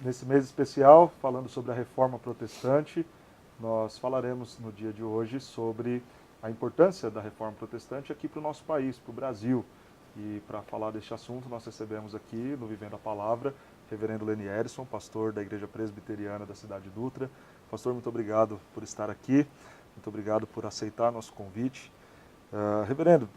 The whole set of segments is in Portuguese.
Nesse mês especial, falando sobre a Reforma Protestante, nós falaremos no dia de hoje sobre a importância da Reforma Protestante aqui para o nosso país, para o Brasil. E para falar deste assunto, nós recebemos aqui no Vivendo a Palavra, reverendo Leni Erison, pastor da Igreja Presbiteriana da cidade de Dutra. Pastor, muito obrigado por estar aqui, muito obrigado por aceitar nosso convite. Reverendo,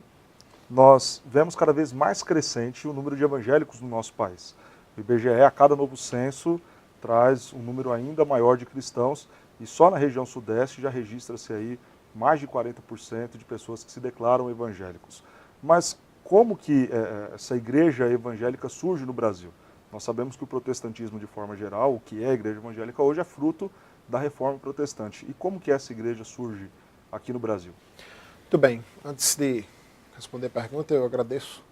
nós vemos cada vez mais crescente o número de evangélicos no nosso país. O IBGE, a cada novo censo, traz um número ainda maior de cristãos e só na região sudeste já registra-se aí mais de 40% de pessoas que se declaram evangélicos. Mas como que essa igreja evangélica surge no Brasil? Nós sabemos que o protestantismo, de forma geral, o que é a igreja evangélica hoje, é fruto da Reforma Protestante. E como que essa igreja surge aqui no Brasil? Muito bem. Antes de responder a pergunta, eu agradeço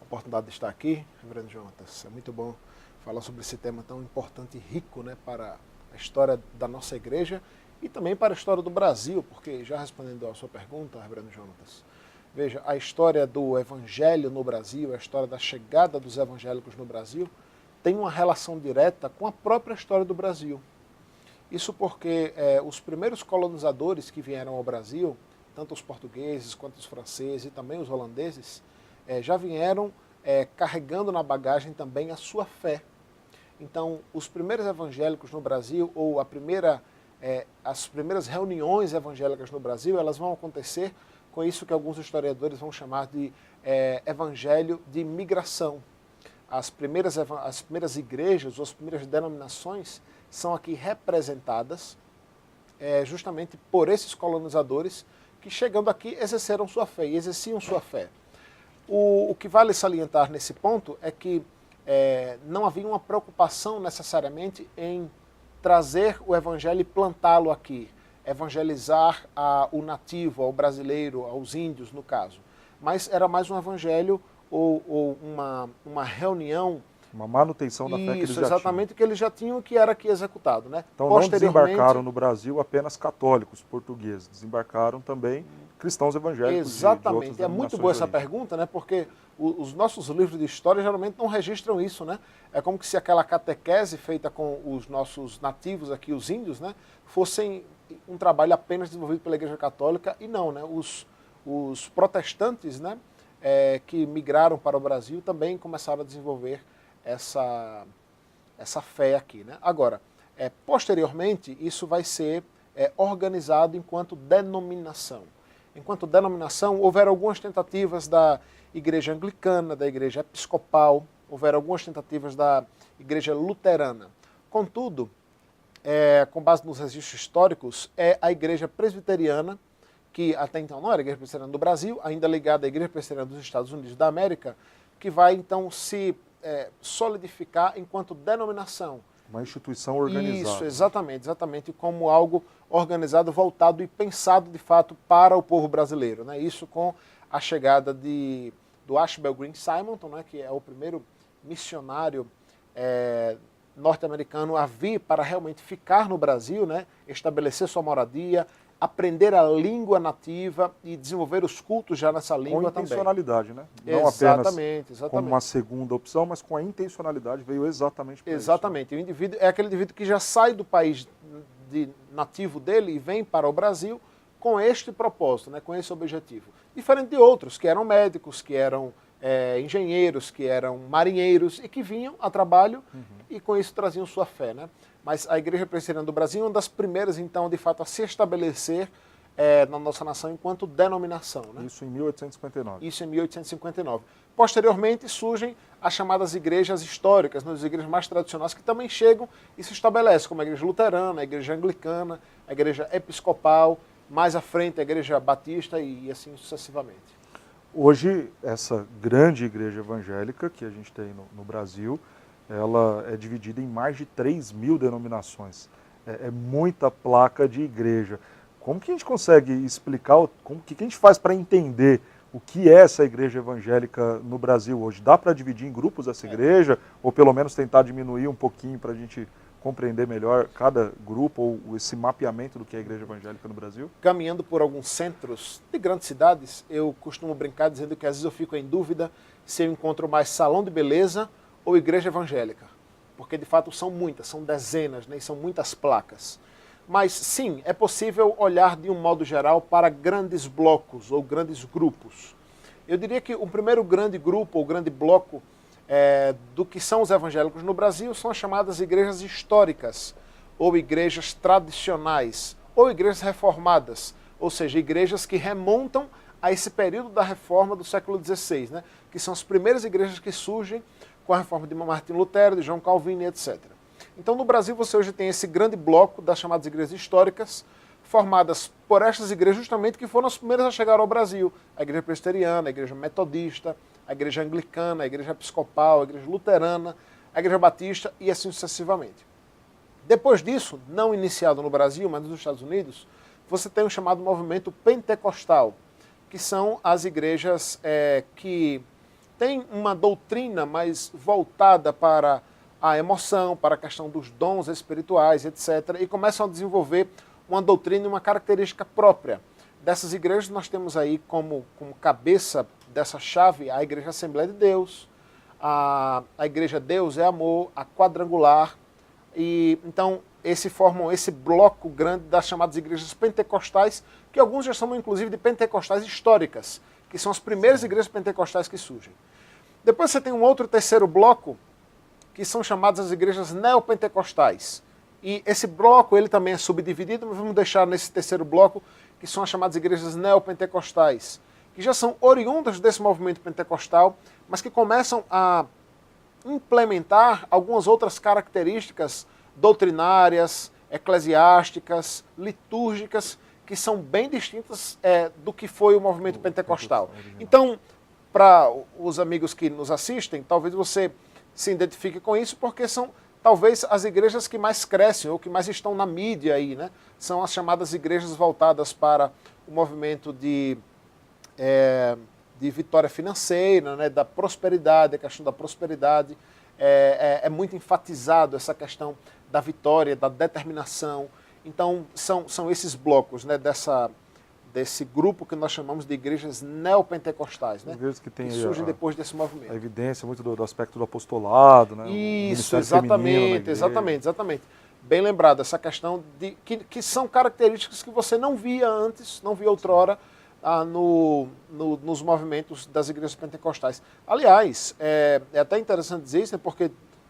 a oportunidade de estar aqui, reverendo Jonatas. É muito bom falar sobre esse tema tão importante e rico, né, para a história da nossa igreja e também para a história do Brasil, porque, já respondendo à sua pergunta, reverendo Jonatas, veja, a história do evangelho no Brasil, a história da chegada dos evangélicos no Brasil, tem uma relação direta com a própria história do Brasil. Isso porque os primeiros colonizadores que vieram ao Brasil, tanto os portugueses quanto os franceses e também os holandeses, já vieram carregando na bagagem também a sua fé. Então, os primeiros evangélicos no Brasil, ou as primeiras reuniões evangélicas no Brasil, elas vão acontecer com isso que alguns historiadores vão chamar de evangelho de migração. As primeiras igrejas, ou as primeiras denominações, são aqui representadas justamente por esses colonizadores que, chegando aqui, exerceram sua fé e exerciam sua fé. O que vale salientar nesse ponto é que não havia uma preocupação necessariamente em trazer o evangelho e plantá-lo aqui, evangelizar o nativo, ao brasileiro, aos índios, no caso. Mas era mais um evangelho ou uma reunião. Uma manutenção da fé que eles já tinham. Isso, exatamente, que eles já tinham, que era aqui executado, né? Então não desembarcaram no Brasil apenas católicos, portugueses, desembarcaram também cristãos evangélicos. Exatamente, é muito boa essa pergunta, né? Porque os nossos livros de história geralmente não registram isso, né? É como se aquela catequese feita com os nossos nativos aqui, os índios, né? Fossem um trabalho apenas desenvolvido pela Igreja Católica, e não, né? Os protestantes, né? Que migraram para o Brasil também começaram a desenvolver essa fé aqui, né? Agora, posteriormente, isso vai ser organizado enquanto denominação. Enquanto denominação, houveram algumas tentativas da Igreja Anglicana, da Igreja Episcopal, houveram algumas tentativas da Igreja Luterana. Contudo, com base nos registros históricos, é a Igreja Presbiteriana, que até então não era a Igreja Presbiteriana do Brasil, ainda ligada à Igreja Presbiteriana dos Estados Unidos da América, que vai então se solidificar enquanto denominação. Uma instituição organizada. Isso, exatamente, como algo organizado, voltado e pensado de fato para o povo brasileiro, né? Isso com a chegada do Ashbel Green Simonton, né, que é o primeiro missionário norte-americano a vir para realmente ficar no Brasil, né, estabelecer sua moradia, aprender a língua nativa e desenvolver os cultos já nessa língua também. Com intencionalidade, né? Não exatamente, apenas como uma segunda opção, mas com a intencionalidade veio exatamente para isso. Exatamente. O indivíduo é aquele indivíduo que já sai do país nativo dele e vem para o Brasil com este propósito, né, com esse objetivo. Diferente de outros, que eram médicos, que eram engenheiros, que eram marinheiros e que vinham a trabalho e com isso traziam sua fé, né? Mas a Igreja Presbiteriana do Brasil é uma das primeiras, então, de fato, a se estabelecer na nossa nação enquanto denominação, né? Isso em 1859. Isso em 1859. Posteriormente surgem as chamadas igrejas históricas, né, as igrejas mais tradicionais, que também chegam e se estabelecem, como a Igreja Luterana, a Igreja Anglicana, a Igreja Episcopal, mais à frente a Igreja Batista e assim sucessivamente. Hoje, essa grande igreja evangélica que a gente tem no Brasil, ela é dividida em mais de 3.000 denominações. É muita placa de igreja. Como que a gente consegue explicar, o que a gente faz para entender o que é essa igreja evangélica no Brasil hoje? Dá para dividir em grupos essa igreja, ou pelo menos tentar diminuir um pouquinho para a gente compreender melhor cada grupo ou esse mapeamento do que é a igreja evangélica no Brasil? Caminhando por alguns centros de grandes cidades, eu costumo brincar dizendo que às vezes eu fico em dúvida se eu encontro mais salão de beleza ou igreja evangélica. porque de fato são muitas, são dezenas, né, e são muitas placas. Mas sim, é possível olhar de um modo geral para grandes blocos ou grandes grupos. Eu diria que o primeiro grande grupo ou grande bloco do que são os evangélicos no Brasil são as chamadas igrejas históricas, ou igrejas tradicionais, ou igrejas reformadas, ou seja, igrejas que remontam a esse período da reforma do século XVI, né? Que são as primeiras igrejas que surgem com a reforma de Martim Lutero, de João Calvino, etc. Então, no Brasil, você hoje tem esse grande bloco das chamadas igrejas históricas, formadas por estas igrejas justamente que foram as primeiras a chegar ao Brasil. A igreja presbiteriana, a igreja metodista, a igreja anglicana, a igreja episcopal, a igreja luterana, a igreja batista e assim sucessivamente. Depois disso, não iniciado no Brasil, mas nos Estados Unidos, você tem o chamado movimento pentecostal, que são as igrejas que têm uma doutrina mais voltada para a emoção, para a questão dos dons espirituais, etc., e começam a desenvolver uma doutrina e uma característica própria. Dessas igrejas nós temos aí como cabeça dessa chave a Igreja Assembleia de Deus, a Igreja Deus é Amor, a Quadrangular, e então formam esse bloco grande das chamadas igrejas pentecostais, que alguns já chamam inclusive de pentecostais históricas, que são as primeiras igrejas pentecostais que surgem. Depois você tem um outro terceiro bloco, que são chamadas as igrejas neopentecostais. E esse bloco ele também é subdividido, mas vamos deixar nesse terceiro bloco, que são as chamadas igrejas neopentecostais, que já são oriundas desse movimento pentecostal, mas que começam a implementar algumas outras características doutrinárias, eclesiásticas, litúrgicas, que são bem distintas do que foi o movimento pentecostal. Então, para os amigos que nos assistem, talvez você se identifique com isso, porque são talvez as igrejas que mais crescem, ou que mais estão na mídia aí, né? São as chamadas igrejas voltadas para o movimento de vitória financeira, né? Da prosperidade, a questão da prosperidade. É muito enfatizado essa questão da vitória, da determinação. Então, são esses blocos, né? Desse grupo que nós chamamos de igrejas neopentecostais, né? Que surgem depois desse movimento. A evidência muito do aspecto do apostolado, né? Isso, exatamente. Bem lembrado, essa questão de que são características que você não via antes, não via outrora nos movimentos das igrejas pentecostais. Aliás, é até interessante dizer isso, né? Porque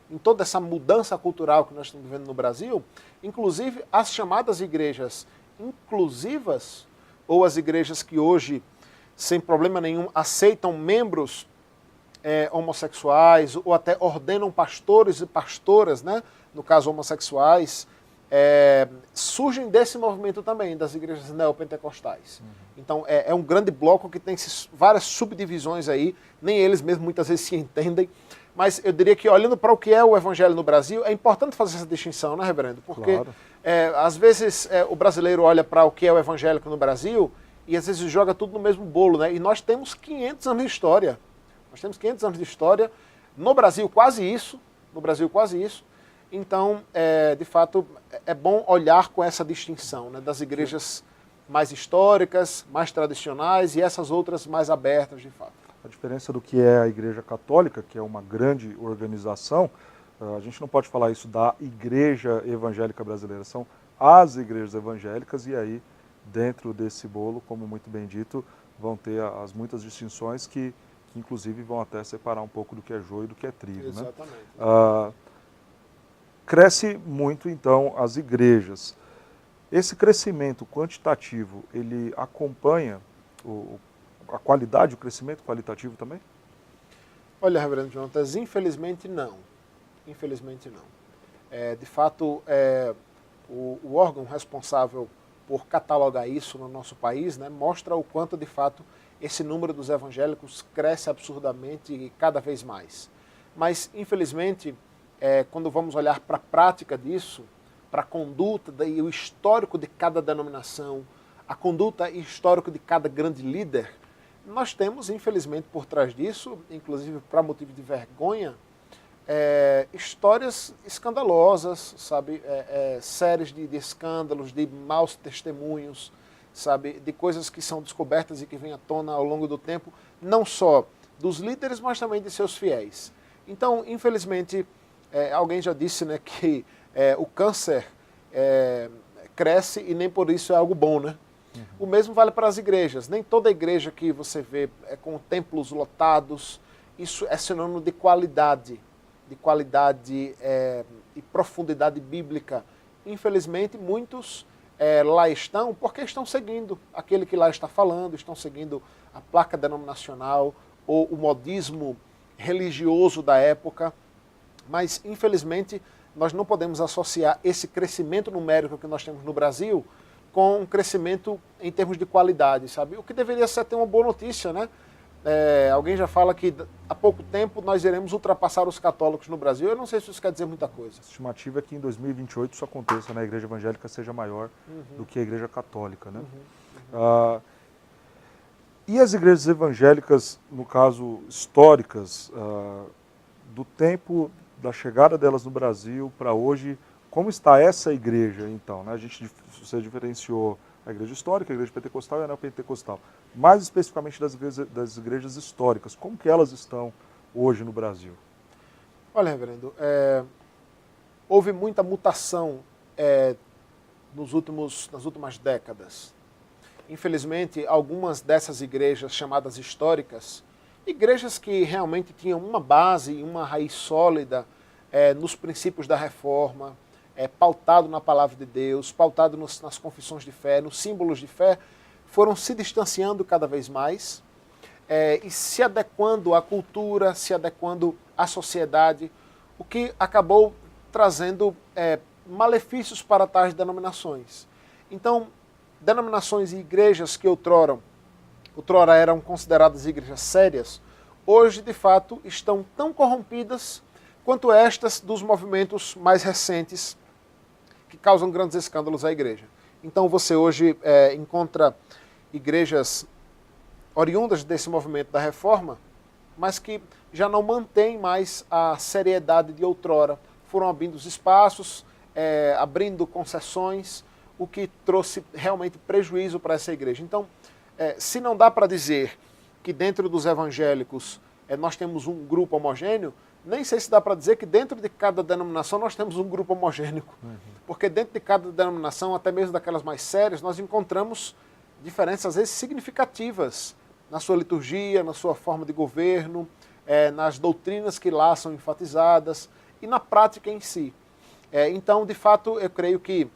em toda essa mudança cultural que nós estamos vivendo no Brasil, inclusive as chamadas igrejas inclusivas, ou as igrejas que hoje, sem problema nenhum, aceitam membros homossexuais, ou até ordenam pastores e pastoras, né, no caso homossexuais, surgem desse movimento também, das igrejas neopentecostais. Então é um grande bloco que tem várias subdivisões aí, nem eles mesmos muitas vezes se entendem, mas eu diria que olhando para o que é o evangelho no Brasil, é importante fazer essa distinção, né, reverendo? Porque claro. Às vezes o brasileiro olha para o que é o evangélico no Brasil e às vezes joga tudo no mesmo bolo, né? E nós temos 500 anos de história. Nós temos 500 anos de história. No Brasil, quase isso. Então, de fato, é bom olhar com essa distinção, né, das igrejas mais históricas, mais tradicionais e essas outras mais abertas, de fato. A diferença do que é a Igreja Católica, que é uma grande organização, a gente não pode falar isso da Igreja Evangélica Brasileira, são as igrejas evangélicas e aí, dentro desse bolo, como muito bem dito, vão ter as muitas distinções que inclusive vão até separar um pouco do que é joio e do que é trigo. Exatamente. Né? Cresce muito, então, as igrejas. Esse crescimento quantitativo, ele acompanha a qualidade, o crescimento qualitativo também? Olha, reverendo Jonatas, infelizmente não. Infelizmente não. De fato, o órgão responsável por catalogar isso no nosso país, né, mostra o quanto, de fato, esse número dos evangélicos cresce absurdamente e cada vez mais. Mas, infelizmente, quando vamos olhar para a prática disso, para a conduta e o histórico de cada denominação, a conduta e histórico de cada grande líder, nós temos, infelizmente, por trás disso, inclusive para motivo de vergonha, histórias escandalosas, sabe, séries de escândalos, de maus testemunhos, sabe, de coisas que são descobertas e que vêm à tona ao longo do tempo, não só dos líderes, mas também de seus fiéis. Então, infelizmente, alguém já disse, né, que o câncer cresce e nem por isso é algo bom, né? O mesmo vale para as igrejas. Nem toda igreja que você vê com templos lotados, isso é sinônimo de qualidade e profundidade bíblica. Infelizmente, muitos lá estão porque estão seguindo aquele que lá está falando, estão seguindo a placa denominacional ou o modismo religioso da época. Mas, infelizmente, nós não podemos associar esse crescimento numérico que nós temos no Brasil com um crescimento em termos de qualidade, sabe? O que deveria ser até uma boa notícia, né? Alguém já fala que há pouco tempo nós iremos ultrapassar os católicos no Brasil. Eu não sei se isso quer dizer muita coisa. A estimativa é que em 2028 isso aconteça, né? A igreja evangélica seja maior do que a igreja católica, né? E as igrejas evangélicas, no caso, históricas, do tempo da chegada delas no Brasil para hoje, como está essa igreja, então? Né? Você diferenciou a igreja histórica, a igreja pentecostal e a neopentecostal. Mais especificamente das igrejas históricas, como que elas estão hoje no Brasil? Olha, reverendo, houve muita mutação nas últimas décadas. Infelizmente, algumas dessas igrejas chamadas históricas, igrejas que realmente tinham uma base, uma raiz sólida nos princípios da reforma, pautado na palavra de Deus, pautado nas confissões de fé, nos símbolos de fé, foram se distanciando cada vez mais e se adequando à cultura, se adequando à sociedade, o que acabou trazendo malefícios para tais denominações. Então, denominações e igrejas que outrora eram consideradas igrejas sérias, hoje, de fato, estão tão corrompidas quanto estas dos movimentos mais recentes que causam grandes escândalos à igreja. Então você hoje encontra igrejas oriundas desse movimento da reforma, mas que já não mantêm mais a seriedade de outrora. Foram abrindo os espaços, abrindo concessões, o que trouxe realmente prejuízo para essa igreja. Então, se não dá para dizer que dentro dos evangélicos nós temos um grupo homogêneo, nem sei se dá para dizer que dentro de cada denominação nós temos um grupo homogêneo. Porque dentro de cada denominação, até mesmo daquelas mais sérias, nós encontramos diferenças, às vezes, significativas na sua liturgia, na sua forma de governo, nas doutrinas que lá são enfatizadas e na prática em si. Então, de fato, eu creio que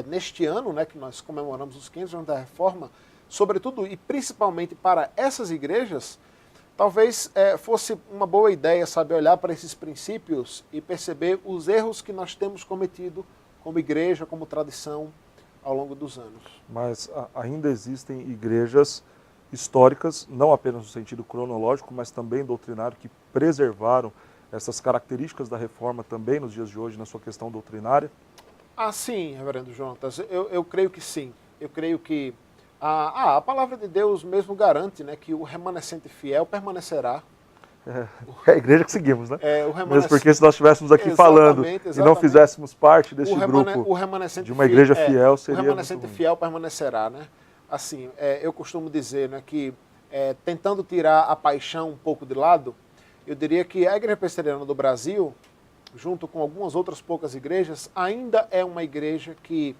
neste ano, né, que nós comemoramos os 500 anos da Reforma, sobretudo e principalmente para essas igrejas, talvez fosse uma boa ideia, sabe, olhar para esses princípios e perceber os erros que nós temos cometido como igreja, como tradição, ao longo dos anos. Mas ainda existem igrejas históricas, não apenas no sentido cronológico, mas também doutrinário, que preservaram essas características da reforma também nos dias de hoje, na sua questão doutrinária? Sim, reverendo Jonatas, eu creio que sim. Eu creio que a palavra de Deus mesmo garante, né, que o remanescente fiel permanecerá. É a igreja que seguimos, né? Mesmo porque se nós estivéssemos aqui falando e não fizéssemos parte deste grupo de uma igreja fiel, seria... O remanescente fiel permanecerá, né? Assim, eu costumo dizer, né, que tentando tirar a paixão um pouco de lado, eu diria que a Igreja Presbiteriana do Brasil, junto com algumas outras poucas igrejas, ainda é uma igreja que,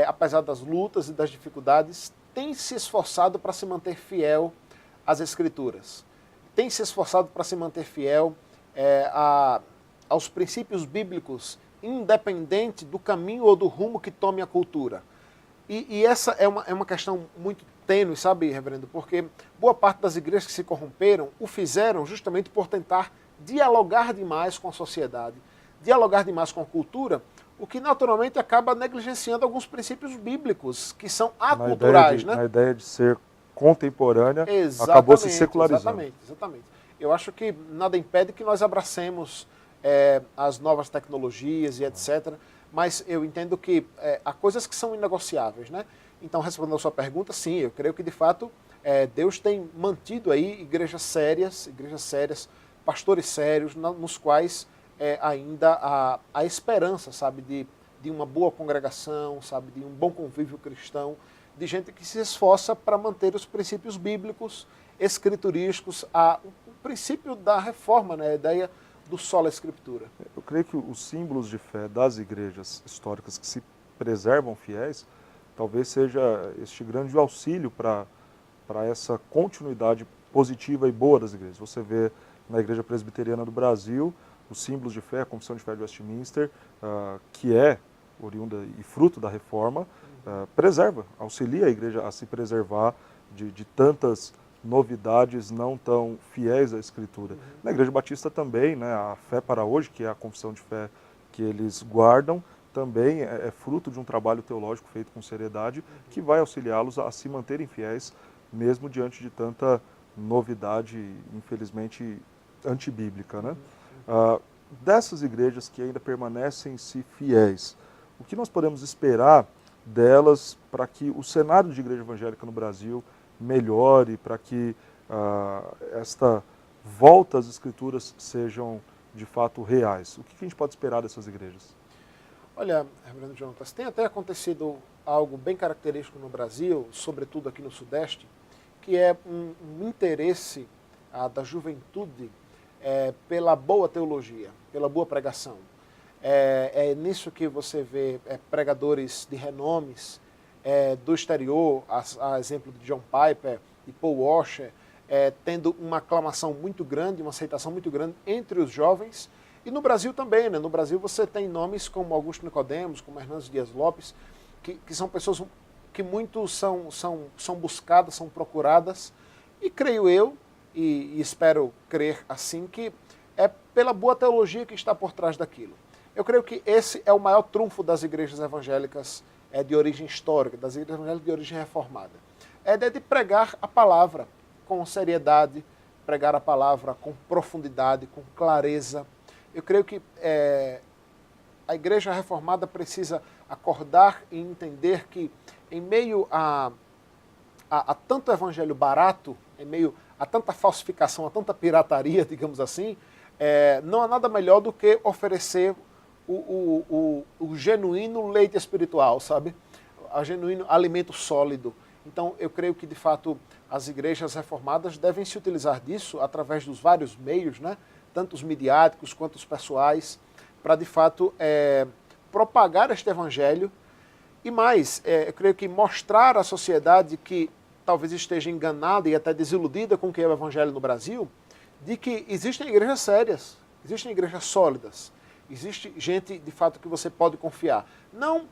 apesar das lutas e das dificuldades, tem se esforçado para se manter fiel às Escrituras. Tem se esforçado para se manter fiel aos princípios bíblicos, independente do caminho ou do rumo que tome a cultura. E essa é uma questão muito tênue, sabe, reverendo? Porque boa parte das igrejas que se corromperam o fizeram justamente por tentar dialogar demais com a sociedade, dialogar demais com a cultura, o que naturalmente acaba negligenciando alguns princípios bíblicos, que são aculturais, né? A ideia de ser contemporânea acabou se secularizando. Exatamente. Eu acho que nada impede que nós abracemos as novas tecnologias e etc., mas eu entendo que há coisas que são inegociáveis, né? Então, respondendo a sua pergunta, sim, eu creio que de fato Deus tem mantido aí igrejas sérias, pastores sérios, nos quais ainda há esperança, sabe, de uma boa congregação, sabe, de um bom convívio cristão, de gente que se esforça para manter os princípios bíblicos, escriturísticos, o princípio da reforma, né, a ideia do sola escritura? Eu creio que os símbolos de fé das igrejas históricas que se preservam fiéis, talvez seja este grande auxílio para essa continuidade positiva e boa das igrejas. Você vê na Igreja Presbiteriana do Brasil os símbolos de fé, a Confissão de Fé de Westminster, que é oriunda e fruto da Reforma, preserva, auxilia a igreja a se preservar de tantas novidades não tão fiéis à Escritura. Na Igreja Batista também, né, a Fé para Hoje, que é a confissão de fé que eles guardam, também é fruto de um trabalho teológico feito com seriedade, que vai auxiliá-los a se manterem fiéis, mesmo diante de tanta novidade, infelizmente, antibíblica, né? Dessas igrejas que ainda permanecem-se fiéis, o que nós podemos esperar delas para que o cenário de igreja evangélica no Brasil melhore, para que esta volta às Escrituras sejam de fato reais? O que a gente pode esperar dessas igrejas? Olha, Reverendo Jonatas, tem até acontecido algo bem característico no Brasil, sobretudo aqui no Sudeste, que é um interesse da juventude pela boa teologia, pela boa pregação. É nisso que você vê pregadores de renomes do exterior, a exemplo de John Piper e Paul Washer, tendo uma aclamação muito grande, uma aceitação muito grande entre os jovens. E no Brasil também, né? No Brasil você tem nomes como Augusto Nicodemos, como Hernandes Dias Lopes, que são pessoas que muito são buscadas, são procuradas, e creio eu, e espero crer assim, que é pela boa teologia que está por trás daquilo. Eu creio que esse é o maior trunfo das igrejas evangélicas de origem histórica, das igrejas evangélicas de origem reformada. É de pregar a palavra com seriedade, pregar a palavra com profundidade, com clareza. Eu creio que a igreja reformada precisa acordar e entender que, em meio a tanto evangelho barato, em meio a tanta falsificação, a tanta pirataria, digamos assim, não há nada melhor do que oferecer o genuíno leite espiritual, sabe? O genuíno alimento sólido. Então, eu creio que, de fato, as igrejas reformadas devem se utilizar disso através dos vários meios, né? Tanto os midiáticos quanto os pessoais, para, de fato, propagar este evangelho. E mais, eu creio que mostrar à sociedade que talvez esteja enganada e até desiludida com o que é o evangelho no Brasil, de que existem igrejas sérias, existem igrejas sólidas, existe gente, de fato, que você pode confiar. Não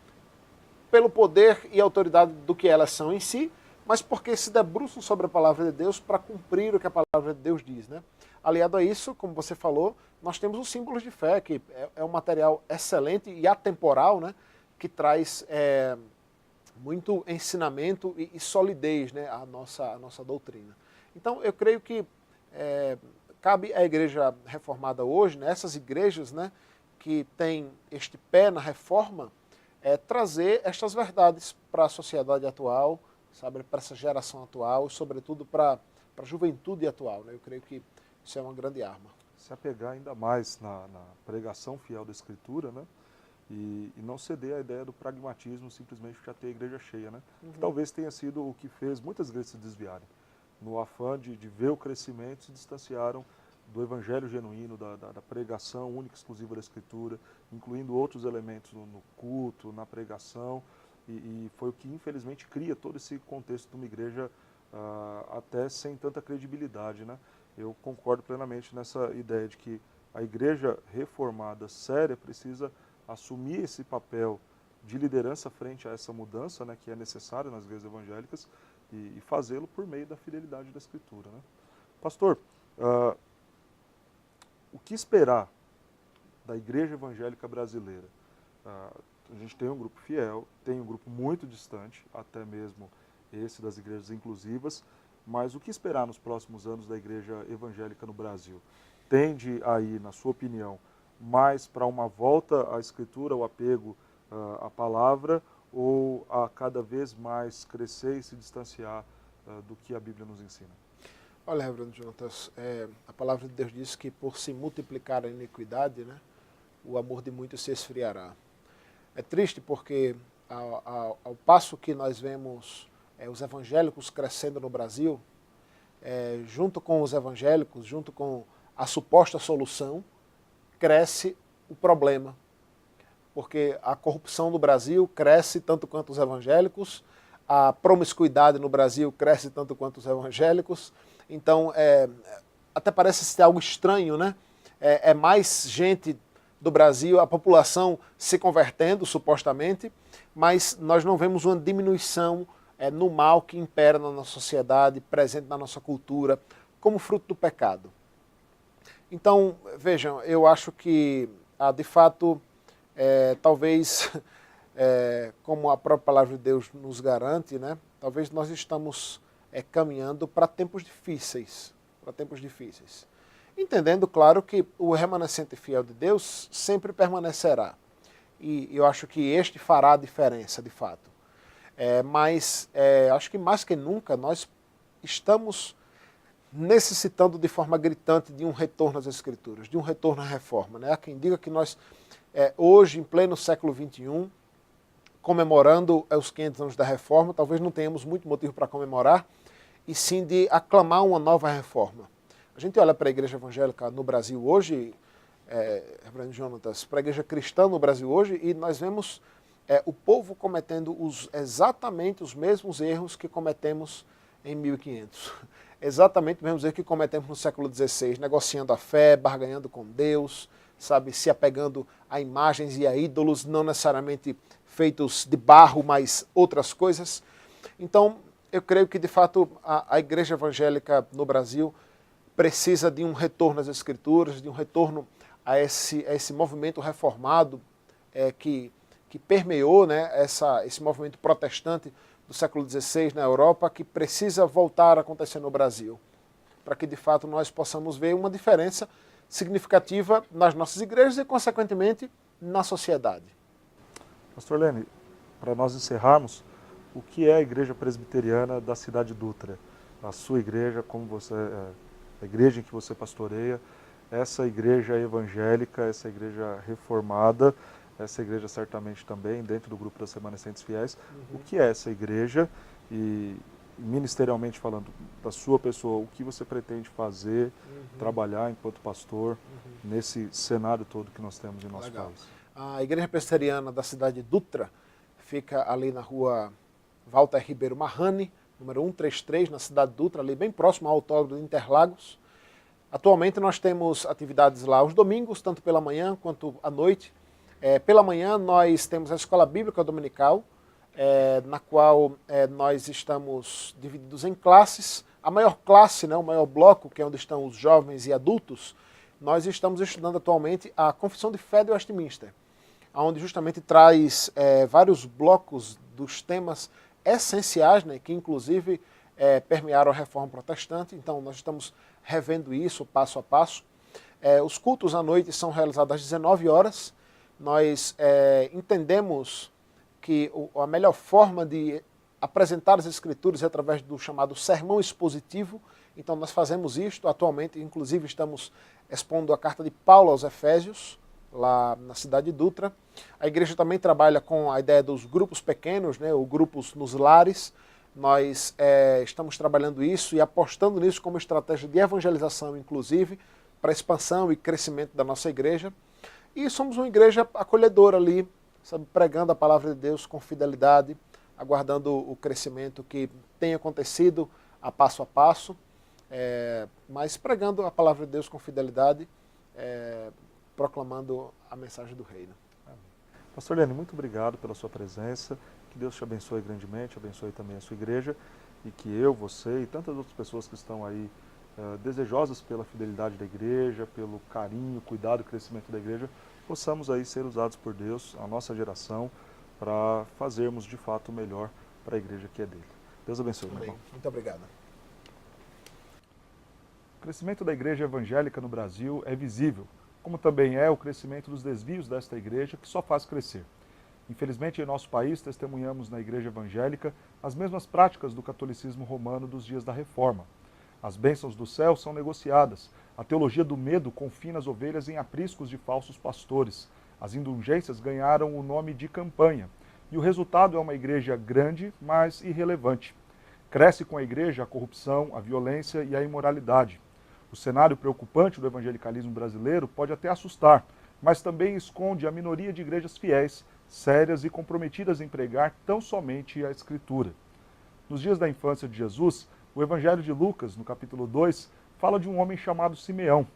pelo poder e autoridade do que elas são em si, mas porque se debruçam sobre a palavra de Deus para cumprir o que a palavra de Deus diz, né? Aliado a isso, como você falou, nós temos os símbolos de fé, que é um material excelente e atemporal, né? Que traz muito ensinamento e solidez, né? a nossa doutrina. Então, eu creio que cabe à igreja reformada hoje, né? Essas igrejas, né? Que têm este pé na reforma, trazer estas verdades para a sociedade atual, sabe, para essa geração atual e, sobretudo, para a juventude atual, né? Eu creio que isso é uma grande arma. Se apegar ainda mais na pregação fiel da Escritura, né? E não ceder à ideia do pragmatismo, simplesmente já ter a igreja cheia, né? Que talvez tenha sido o que fez muitas igrejas se desviarem. No afã de ver o crescimento, se distanciaram do evangelho genuíno, da pregação única e exclusiva da Escritura, incluindo outros elementos no culto, na pregação, e foi o que infelizmente cria todo esse contexto de uma igreja até sem tanta credibilidade, né? Eu concordo plenamente nessa ideia de que a igreja reformada séria precisa assumir esse papel de liderança frente a essa mudança, né, que é necessária nas igrejas evangélicas, e fazê-lo por meio da fidelidade da Escritura, né? Pastor, o que esperar da igreja evangélica brasileira? A gente tem um grupo fiel, tem um grupo muito distante, até mesmo esse das igrejas inclusivas, mas o que esperar nos próximos anos da igreja evangélica no Brasil? Tende aí, na sua opinião, mais para uma volta à Escritura, ao apego à palavra, ou a cada vez mais crescer e se distanciar do que a Bíblia nos ensina? Olha, Reverendo Jonatas, a palavra de Deus diz que por se multiplicar a iniquidade, né, o amor de muitos se esfriará. É triste porque ao passo que nós vemos os evangélicos crescendo no Brasil, junto com os evangélicos, junto com a suposta solução, cresce o problema. Porque a corrupção no Brasil cresce tanto quanto os evangélicos, a promiscuidade no Brasil cresce tanto quanto os evangélicos. Então, até parece ser algo estranho, né? É mais gente do Brasil, a população se convertendo, supostamente, mas nós não vemos uma diminuição no mal que impera na nossa sociedade, presente na nossa cultura, como fruto do pecado. Então, vejam, eu acho que, de fato, talvez, como a própria palavra de Deus nos garante, né, talvez nós estamos caminhando para tempos difíceis, entendendo, claro, que o remanescente fiel de Deus sempre permanecerá. E eu acho que este fará a diferença, de fato. Mas acho que mais que nunca nós estamos necessitando de forma gritante de um retorno às Escrituras, de um retorno à reforma. Né? Há quem diga que nós, hoje, em pleno século XXI, comemorando os 500 anos da reforma, talvez não tenhamos muito motivo para comemorar, e sim de aclamar uma nova reforma. A gente olha para a igreja evangélica no Brasil hoje, Reverendo Jonatas, para a igreja cristã no Brasil hoje, e nós vemos o povo cometendo exatamente os mesmos erros que cometemos em 1500. Exatamente os mesmos erros que cometemos no século XVI, negociando a fé, barganhando com Deus, sabe, se apegando a imagens e a ídolos, não necessariamente feitos de barro, mas outras coisas. Então, eu creio que, de fato, a igreja evangélica no Brasil precisa de um retorno às Escrituras, de um retorno a esse movimento reformado que permeou, né, esse movimento protestante do século XVI na Europa, que precisa voltar a acontecer no Brasil, para que de fato nós possamos ver uma diferença significativa nas nossas igrejas e, consequentemente, na sociedade. Pastor Lene, para nós encerrarmos, o que é a Igreja Presbiteriana da cidade de Dutra? A sua igreja, como você, a igreja em que você pastoreia, essa igreja evangélica, essa igreja reformada, essa igreja certamente também dentro do grupo das Remanescentes Fiéis. O que é essa igreja e, ministerialmente falando, da sua pessoa, o que você pretende fazer, trabalhar enquanto pastor nesse cenário todo que nós temos em nosso país? A Igreja Presbiteriana da cidade de Dutra fica ali na rua Walter Ribeiro Marrani, número 133, na cidade de Dutra, ali bem próximo ao autódromo de Interlagos. Atualmente nós temos atividades lá aos domingos, tanto pela manhã quanto à noite. Pela manhã nós temos a Escola Bíblica Dominical, na qual nós estamos divididos em classes. A maior classe, né, o maior bloco, que é onde estão os jovens e adultos, nós estamos estudando atualmente a Confissão de Fé de Westminster, onde justamente traz vários blocos dos temas essenciais, né, que inclusive permearam a Reforma Protestante. Então nós estamos revendo isso passo a passo. Os cultos à noite são realizados às 19 horas. Nós entendemos que a melhor forma de apresentar as Escrituras é através do chamado sermão expositivo. Então nós fazemos isto atualmente, inclusive estamos expondo a carta de Paulo aos Efésios, lá na cidade de Dutra. A igreja também trabalha com a ideia dos grupos pequenos, né, ou grupos nos lares. Nós estamos trabalhando isso e apostando nisso como estratégia de evangelização, inclusive, para a expansão e crescimento da nossa igreja. E somos uma igreja acolhedora ali, sabe, pregando a palavra de Deus com fidelidade, aguardando o crescimento que tem acontecido a passo, mas pregando a palavra de Deus com fidelidade, proclamando a mensagem do reino. Pastor Lene, muito obrigado pela sua presença, que Deus te abençoe grandemente, abençoe também a sua igreja, e que eu, você e tantas outras pessoas que estão aí desejosas pela fidelidade da igreja, pelo carinho, cuidado e crescimento da igreja, possamos aí ser usados por Deus, a nossa geração, para fazermos de fato o melhor para a igreja que é dele. Deus abençoe, meu irmão. Muito obrigado. O crescimento da igreja evangélica no Brasil é visível, como também é o crescimento dos desvios desta igreja, que só faz crescer. Infelizmente, em nosso país, testemunhamos na igreja evangélica as mesmas práticas do catolicismo romano dos dias da Reforma. As bênçãos do céu são negociadas, a teologia do medo confina as ovelhas em apriscos de falsos pastores, as indulgências ganharam o nome de campanha, e o resultado é uma igreja grande, mas irrelevante. Cresce com a igreja a corrupção, a violência e a imoralidade. O cenário preocupante do evangelicalismo brasileiro pode até assustar, mas também esconde a minoria de igrejas fiéis, sérias e comprometidas em pregar tão somente a Escritura. Nos dias da infância de Jesus, o Evangelho de Lucas, no capítulo 2, fala de um homem chamado Simeão,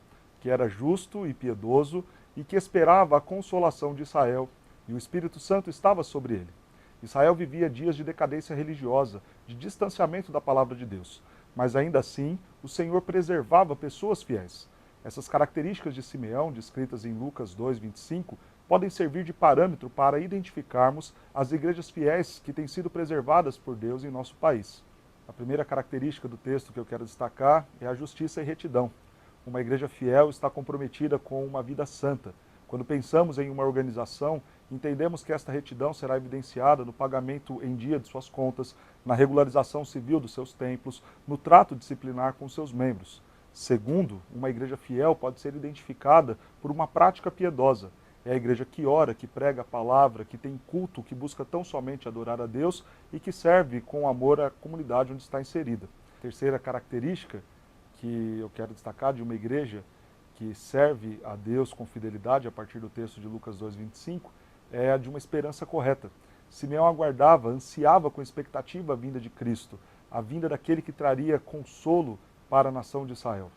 que era justo e piedoso e que esperava a consolação de Israel, e o Espírito Santo estava sobre ele. Israel vivia dias de decadência religiosa, de distanciamento da palavra de Deus, mas ainda assim o Senhor preservava pessoas fiéis. Essas características de Simeão, descritas em Lucas 2:25, podem servir de parâmetro para identificarmos as igrejas fiéis que têm sido preservadas por Deus em nosso país. A primeira característica do texto que eu quero destacar é a justiça e retidão. Uma igreja fiel está comprometida com uma vida santa. Quando pensamos em uma organização, entendemos que esta retidão será evidenciada no pagamento em dia de suas contas, na regularização civil dos seus templos, no trato disciplinar com seus membros. Segundo, uma igreja fiel pode ser identificada por uma prática piedosa. É a igreja que ora, que prega a palavra, que tem culto, que busca tão somente adorar a Deus e que serve com amor à comunidade onde está inserida. Terceira característica que eu quero destacar de uma igreja que serve a Deus com fidelidade, a partir do texto de Lucas 2:25, é a de uma esperança correta. Simeão aguardava, ansiava com expectativa a vinda de Cristo, a vinda daquele que traria consolo para a nação de Israel.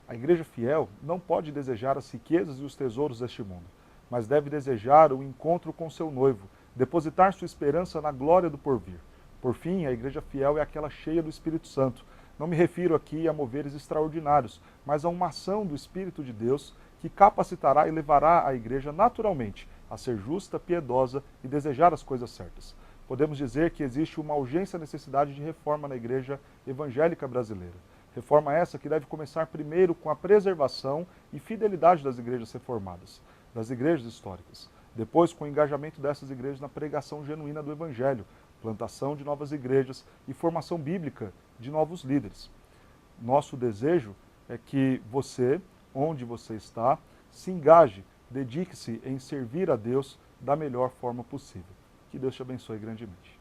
A igreja fiel não pode desejar as riquezas e os tesouros deste mundo, mas deve desejar o encontro com seu noivo, depositar sua esperança na glória do porvir. Por fim, a igreja fiel é aquela cheia do Espírito Santo. Não me refiro aqui a moveres extraordinários, mas a uma ação do Espírito de Deus que capacitará e levará a igreja naturalmente a ser justa, piedosa e desejar as coisas certas. Podemos dizer que existe uma urgente necessidade de reforma na igreja evangélica brasileira. Reforma essa que deve começar primeiro com a preservação e fidelidade das igrejas reformadas, das igrejas históricas. Depois, com o engajamento dessas igrejas na pregação genuína do Evangelho, plantação de novas igrejas e formação bíblica de novos líderes. Nosso desejo é que você, onde você está, se engaje, dedique-se em servir a Deus da melhor forma possível. Que Deus te abençoe grandemente.